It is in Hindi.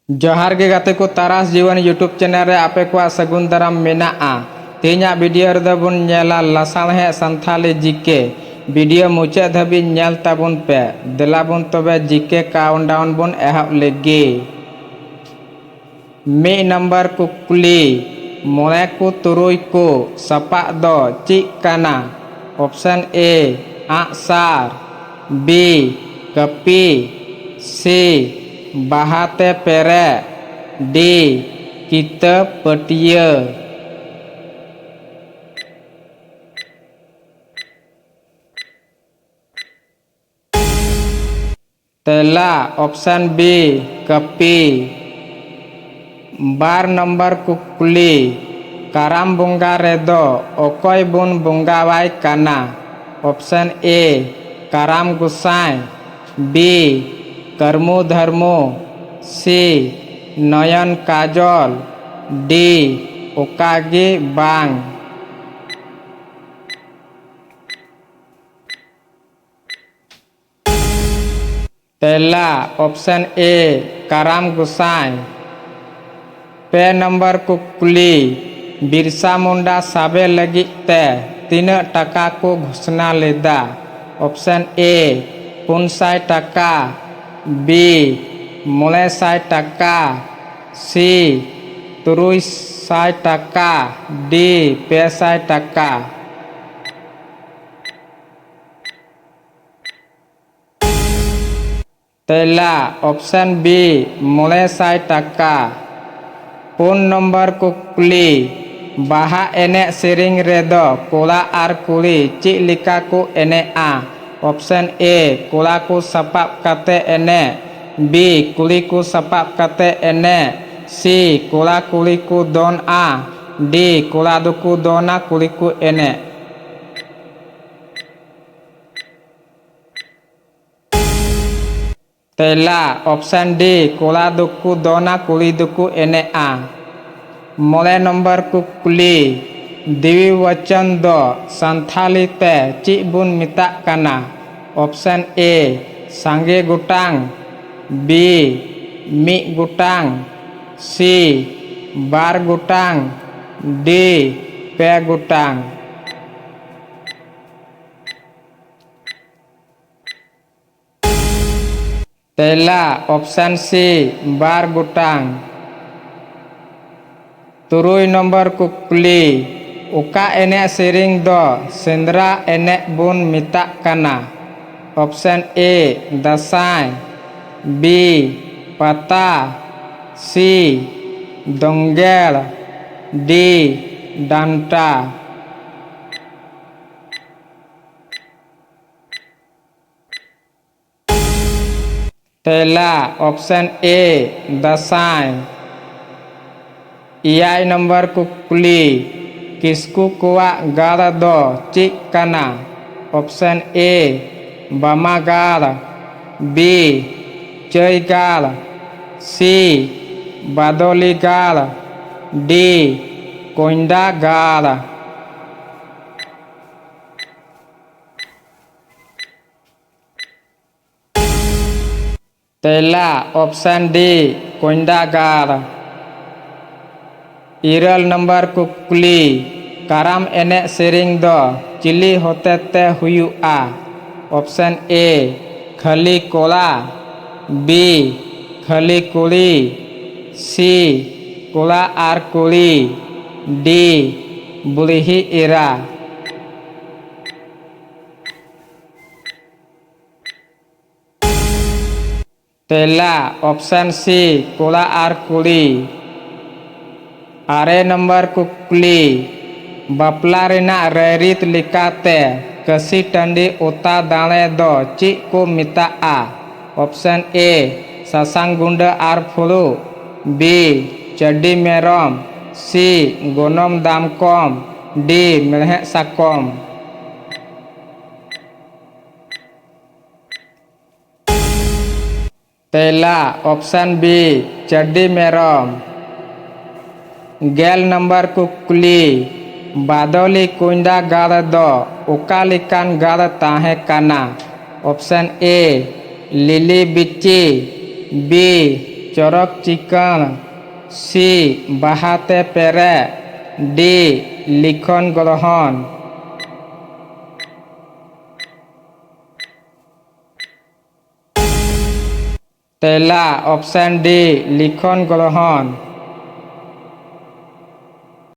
जोहार गे गाते को तारास जीवन यूट्यूब चैनल रे आपे को सगुन दाराम मेना तेना वीडियो रे बन नेला लासाहे संथाली जीके वीडियो मुचाद धाबी नेल ताबुन पे देलाबुन तबे जीके काउंटडाउन बुन एहब लेगे मे नंबर कुकुली मोने को तुरुई को सपा दो चिक काना ऑप्शन ए आसार बी कपी सी बाहाते पेरे डी किताब पटिया तेला ऑप्शन बी कपी बार नंबर कुकुली काराम बुंगा रेदो ओकोय बुन बुंगावाय काना option A Karam Gusai B Karmu Dharmu C नयन काजल डी ओकागे बांग तेला ऑप्शन ए काराम गुसाई पे नंबर कुकुली बिरसा मुंडा साबे लगी ते तीन टका को घोषणा लेदा ऑप्शन ए 500 टका बी 900 टका सी 300 टका डी 500 टका तेला ऑप्शन बी 900 टका पुन नंबर कुकुली बाहा एने सेरिंग रेदो कोला आर कुली ची लिका को एने आ ऑप्शन ए कोला को सपाप काते एने बी कुली को सपाप काते एने सी कोला कुली को दोन आ डी कोला दुकु दोना कुली को एने तेला ऑप्शन डी कोला दुकु दोना कुली दुकु एने आ मोले नंबर कुकुली दिवी वचन दो संथाली ते ची बुन मिता काना ऑप्शन ए सांगे गुटांग बी मी गुटांग सी बार गुटांग डी पे गुटांग तेला ऑप्शन सी बार गुटांग तुरुई नंबर कुकुली उका एने सेरिंग दो सेंद्रा एने बुन मिता काना ऑप्शन ए दसाई बी पता सी दोंगेल डी डांटा तेला ऑप्शन ए दसाई इयाई नंबर कुकुली किसकु कुआ गाल दो चिक काना ऑप्शन ए बामा गाल बी चई गाल सी बादोली गाल डी कोंडा गाल तेला ऑप्शन डी कोंडा गाल इरल नंबर कुकुली काराम एने सेरिंग दो चिली होते ते हुआ ऑप्शन ए खली कोला बी खली कुली सी कोला आर कुली डी बुढ़ी इरा तेला ऑप्शन सी कोला आर कुली आरे नंबर कुकुली बापला रेना रेरित लिकाते कसी टंडी उता दाणे दो ची को मिता आ ऑप्शन ए सासांग गुंड आर फुलू बी चड्डी मेरम सी गोनम दाम कम डी मेलहे साकम तेला ऑप्शन बी चड्डी मेरम गेल नंबर कुकुली बादोली कुंडा गाल दो उकालिकान गाल ताहे काना ऑप्शन ए लिली बिच्ची बी चरक चिकन, सी बाहाते पेरे, डी लिखन ग्रहण। तेला ऑप्शन डी लिखन ग्रहण।